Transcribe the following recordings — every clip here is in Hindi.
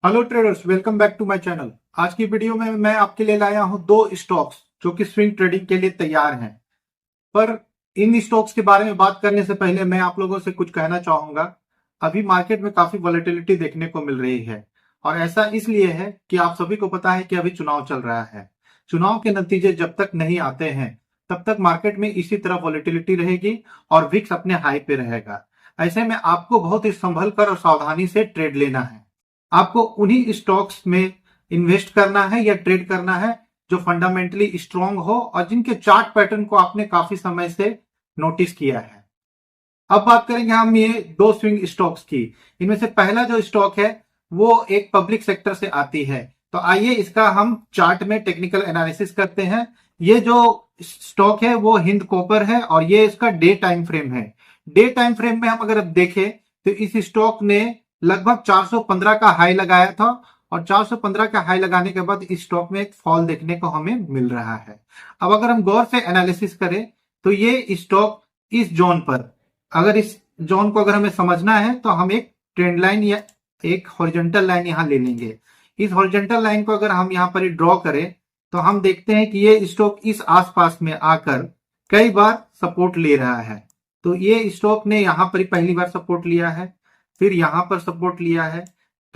Hello traders, welcome back to my channel. आज की वीडियो में मैं आपके लिए लाया हूं दो स्टॉक्स जो कि स्विंग ट्रेडिंग के लिए तैयार हैं। पर इन स्टॉक्स के बारे में बात करने से पहले मैं आप लोगों से कुछ कहना चाहूंगा। अभी मार्केट में काफी वॉलेटिलिटी देखने को मिल रही है और ऐसा इसलिए है कि आप सभी को पता है कि अभी चुनाव चल रहा है। चुनाव के नतीजे जब तक नहीं आते हैं तब तक मार्केट में इसी तरह वॉलेटिलिटी रहेगी और विक्स अपने हाई पे रहेगा। ऐसे में आपको बहुत ही संभल कर और सावधानी से ट्रेड लेना है। आपको उन्हीं स्टॉक्स में इन्वेस्ट करना है या ट्रेड करना है जो फंडामेंटली स्ट्रांग हो और जिनके चार्ट पैटर्न को आपने काफी समय से नोटिस किया है। अब बात करेंगे हम ये दो स्विंग स्टॉक्स की। इनमें से पहला जो स्टॉक है वो एक पब्लिक सेक्टर से आती है। तो आइए इसका हम चार्ट में टेक्निकल एनालिसिस करते हैं। ये जो स्टॉक है वो हिंद कॉपर है और ये इसका डे टाइम फ्रेम है। डे टाइम फ्रेम में हम अगर अब देखें तो इस स्टॉक ने लगभग 415 का हाई लगाया था और 415 का हाई लगाने के बाद इस स्टॉक में एक फॉल देखने को हमें मिल रहा है। अब अगर हम गौर से एनालिसिस करें तो ये स्टॉक इस जोन पर, अगर इस जोन को अगर हमें समझना है तो हम एक ट्रेंड लाइन या एक हॉरिजॉन्टल लाइन यहां ले लेंगे। इस हॉरिजॉन्टल लाइन को अगर हम यहां पर ड्रॉ करें तो हम देखते हैं कि ये स्टॉक इस आसपास में आकर कई बार सपोर्ट ले रहा है। तो ये स्टॉक ने यहां पर ही पहली बार सपोर्ट लिया है, फिर यहां पर सपोर्ट लिया है।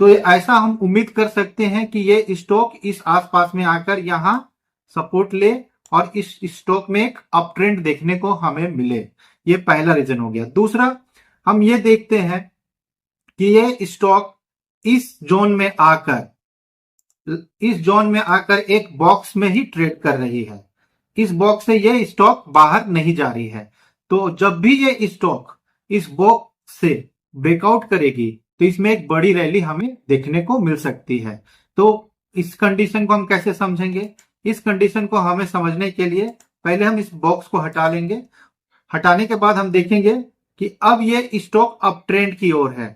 तो ऐसा हम उम्मीद कर सकते हैं कि ये स्टॉक इस आसपास में आकर यहां सपोर्ट ले और इस स्टॉक में एक अप ट्रेंड देखने को हमें मिले। ये पहला रीजन हो गया। दूसरा, हम ये देखते हैं कि ये स्टॉक इस जोन में आकर एक बॉक्स में ही ट्रेड कर रही है। इस बॉक्स से ये स्टॉक बाहर नहीं जा रही है। तो जब भी ये स्टॉक इस बॉक्स से ब्रेकआउट करेगी तो इसमें एक बड़ी रैली हमें देखने को मिल सकती है। तो इस कंडीशन को हम कैसे समझेंगे? इस कंडीशन को हमें समझने के लिए पहले हम इस बॉक्स को हटा लेंगे। हटाने के बाद हम देखेंगे कि अब ये स्टॉक अप ट्रेंड की ओर है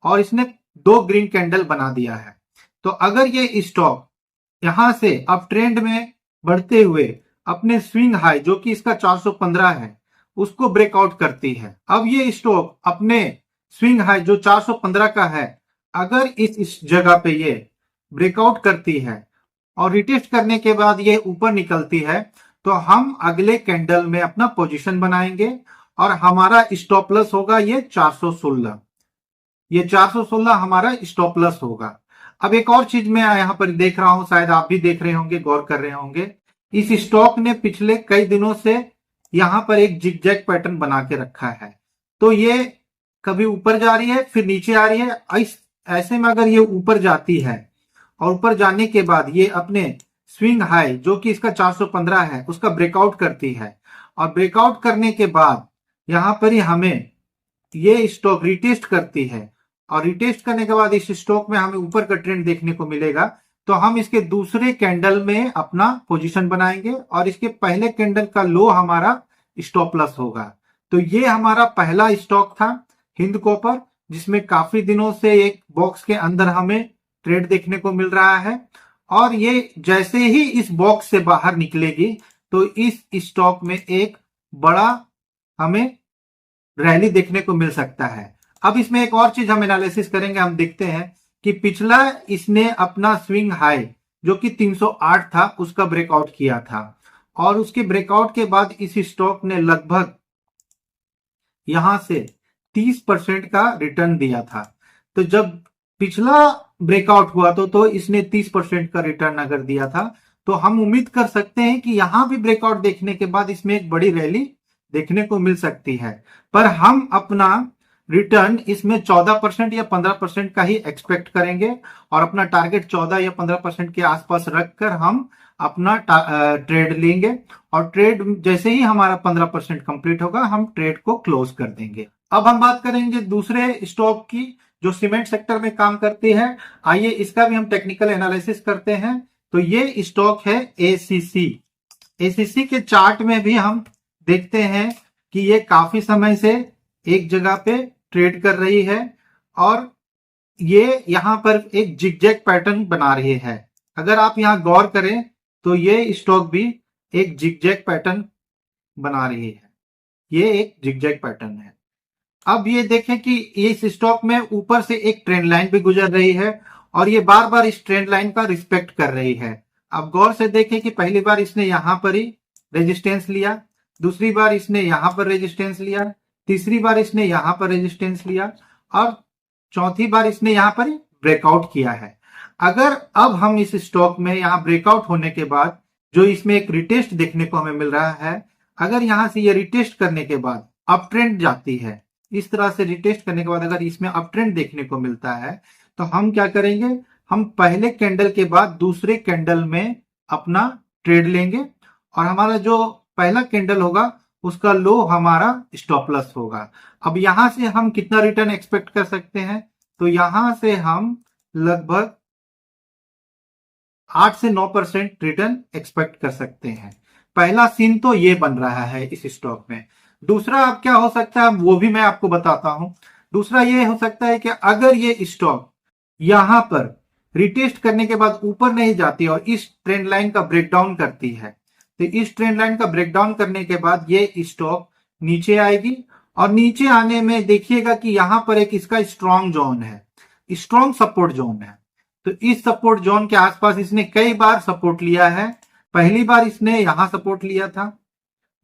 और इसने दो ग्रीन कैंडल बना दिया है। तो अगर ये स्टॉक यहां से अप ट्रेंड में बढ़ते हुए अपने स्विंग हाई जो कि इसका 415 है उसको ब्रेकआउट करती है, अब ये स्टॉक अपने स्विंग हाई जो 415 का है अगर इस जगह पे ये ब्रेकआउट करती है और रिटेस्ट करने के बाद ये ऊपर निकलती है तो हम अगले कैंडल में अपना पोजीशन बनाएंगे और हमारा स्टॉप लॉस होगा ये 416। ये 416 हमारा स्टॉप लॉस होगा। अब एक और चीज मैं यहां पर देख रहा हूं, शायद आप भी देख रहे होंगे, गौर कर रहे होंगे। इस स्टॉक ने पिछले कई दिनों से यहां पर एक जिगजैग पैटर्न बना के रखा है। तो ये कभी ऊपर जा रही है फिर नीचे आ रही है। ऐसे में अगर ये ऊपर जाती है और ऊपर जाने के बाद ये अपने स्विंग हाई जो कि इसका 415 है उसका ब्रेकआउट करती है और ब्रेकआउट करने के बाद यहां पर ही हमें ये स्टॉक रिटेस्ट करती है और रिटेस्ट करने के बाद इस स्टॉक में हमें ऊपर का ट्रेंड देखने को मिलेगा। तो हम इसके दूसरे कैंडल में अपना पोजीशन बनाएंगे और इसके पहले कैंडल का लो हमारा स्टॉप लॉस होगा। तो ये हमारा पहला स्टॉक था हिंद कॉपर, जिसमें काफी दिनों से एक बॉक्स के अंदर हमें ट्रेड देखने को मिल रहा है और ये जैसे ही इस बॉक्स से बाहर निकलेगी तो इस स्टॉक में एक बड़ा हमें रैली देखने को मिल सकता है। अब इसमें एक और चीज हम एनालिसिस करेंगे। हम देखते हैं कि पिछला इसने अपना स्विंग हाई जो कि 308 था उसका ब्रेकआउट किया था और उसके ब्रेकआउट के बाद इस स्टॉक ने लगभग यहां से 30% का रिटर्न दिया था। तो जब पिछला ब्रेकआउट हुआ तो इसने 30% का रिटर्न अगर दिया था तो हम उम्मीद कर सकते हैं कि यहां भी ब्रेकआउट देखने के बाद इसमें एक बड़ी रैली देखने को मिल सकती है। पर हम अपना रिटर्न इसमें 14% या 15% का ही एक्सपेक्ट करेंगे और अपना टारगेट 14 या 15% के आसपास रखकर हम अपना ट्रेड लेंगे और ट्रेड जैसे ही हमारा 15% कंप्लीट होगा हम ट्रेड को क्लोज कर देंगे। अब हम बात करेंगे दूसरे स्टॉक की जो सीमेंट सेक्टर में काम करती है। आइए इसका भी हम टेक्निकल एनालिसिस करते हैं। तो ये स्टॉक है एसीसी। एसीसी के चार्ट में भी हम देखते हैं कि ये काफी समय से एक जगह पे ट्रेड कर रही है और ये यहां पर एक जिगजैग पैटर्न बना रही है। अगर आप यहां गौर करें तो ये स्टॉक भी एक जिगजैग पैटर्न बना रही है। ये एक जिगजैग पैटर्न है। अब ये देखें कि इस स्टॉक में ऊपर से एक ट्रेंड लाइन भी गुजर रही है और ये बार बार इस ट्रेंड लाइन का रिस्पेक्ट कर रही है। अब गौर से देखें कि पहली बार इसने यहां पर ही रेजिस्टेंस लिया, दूसरी बार इसने यहां पर रेजिस्टेंस लिया, तीसरी बार इसने यहां पर रेजिस्टेंस लिया और चौथी बार इसने यहां पर ब्रेकआउट किया है। अगर अब हम इस स्टॉक में यहां ब्रेकआउट होने के बाद जो इसमें एक रिटेस्ट देखने को हमें मिल रहा है, अगर यहां से ये रिटेस्ट करने के बाद अप ट्रेंड जाती है, इस तरह से रिटेस्ट करने के बाद अगर इसमें अप ट्रेंड देखने को मिलता है, तो हम क्या करेंगे, हम पहले कैंडल के बाद दूसरे कैंडल में अपना ट्रेड लेंगे और हमारा जो पहला कैंडल होगा उसका लो हमारा स्टॉप लॉस होगा। अब यहां से हम कितना रिटर्न एक्सपेक्ट कर सकते हैं, तो यहां से हम लगभग 8 से 9% रिटर्न एक्सपेक्ट कर सकते हैं। पहला सीन तो ये बन रहा है इस स्टॉक में। दूसरा अब क्या हो सकता है वो भी मैं आपको बताता हूं। दूसरा ये हो सकता है कि अगर ये स्टॉक यहां पर रिटेस्ट करने के बाद ऊपर नहीं जाती और इस ट्रेंड लाइन का ब्रेकडाउन करती है, तो इस ट्रेंड लाइन का ब्रेकडाउन करने के बाद ये स्टॉक नीचे आएगी और नीचे आने में देखिएगा कि यहां पर एक इसका स्ट्रॉन्ग जोन है, स्ट्रॉन्ग सपोर्ट जोन है। तो इस सपोर्ट जोन के आसपास इसने कई बार सपोर्ट लिया है। पहली बार इसने यहां सपोर्ट लिया था,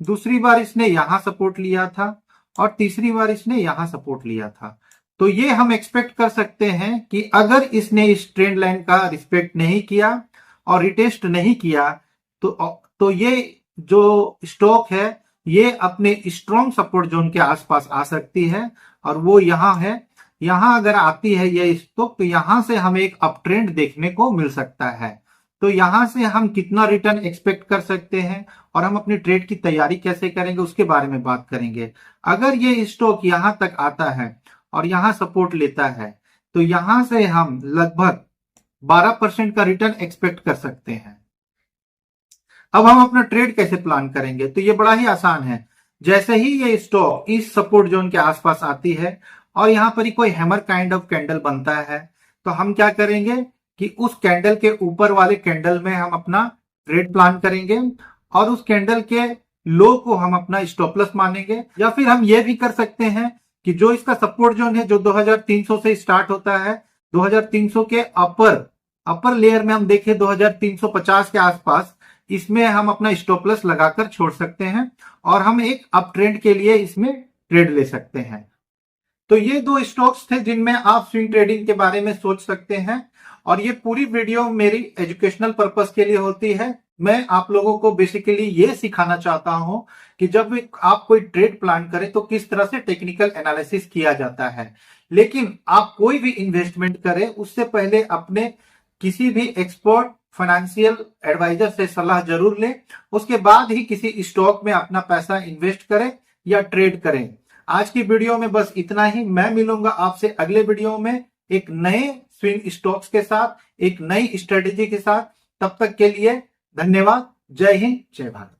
दूसरी बार इसने यहां सपोर्ट लिया था और तीसरी बार इसने यहां सपोर्ट लिया था। तो ये हम एक्सपेक्ट कर सकते हैं कि अगर इसने इस ट्रेंड लाइन का रिस्पेक्ट नहीं किया और रिटेस्ट नहीं किया तो ये जो स्टॉक है ये अपने स्ट्रॉन्ग सपोर्ट जोन के आसपास आ सकती है और वो यहां है। यहां अगर आती है ये स्टॉक तो यहां से हमें एक अप ट्रेंड देखने को मिल सकता है। तो यहां से हम कितना रिटर्न एक्सपेक्ट कर सकते हैं और हम अपनी ट्रेड की तैयारी कैसे करेंगे उसके बारे में बात करेंगे। अगर ये स्टॉक यहां तक आता है और यहां सपोर्ट लेता है तो यहां से हम लगभग 12% का रिटर्न एक्सपेक्ट कर सकते हैं। अब हम अपना ट्रेड कैसे प्लान करेंगे, तो ये बड़ा ही आसान है। जैसे ही ये स्टॉक इस सपोर्ट जोन के आसपास आती है और यहां पर ही कोई हैमर काइंड ऑफ कैंडल बनता है, तो हम क्या करेंगे कि उस कैंडल के ऊपर वाले कैंडल में हम अपना ट्रेड प्लान करेंगे और उस कैंडल के लो को हम अपना स्टॉप लॉस मानेंगे। या फिर हम ये भी कर सकते हैं कि जो इसका सपोर्ट जोन है जो 2300 से स्टार्ट होता है, 2300 के अपर लेयर में हम देखें 2350 के आसपास, इसमें हम अपना स्टॉप लॉस लगाकर छोड़ सकते हैं और हम एक अप ट्रेंड के लिए इसमें ट्रेड ले सकते हैं। तो ये दो स्टॉक्स थे जिनमें आप स्विंग ट्रेडिंग के बारे में सोच सकते हैं और ये पूरी वीडियो मेरी एजुकेशनल पर्पस के लिए होती है। मैं आप लोगों को बेसिकली ये सिखाना चाहता हूं कि जब आप कोई ट्रेड प्लान करें तो किस तरह से टेक्निकल एनालिसिस किया जाता है। लेकिन आप कोई भी इन्वेस्टमेंट करें उससे पहले अपने किसी भी एक्सपर्ट फाइनेंशियल एडवाइजर से सलाह जरूर लें, उसके बाद ही किसी स्टॉक में अपना पैसा इन्वेस्ट करें या ट्रेड करें। आज की वीडियो में बस इतना ही। मैं मिलूंगा आपसे अगले वीडियो में एक नए स्विंग स्टॉक्स के साथ, एक नई स्ट्रेटेजी के साथ। तब तक के लिए धन्यवाद। जय हिंद, जय भारत।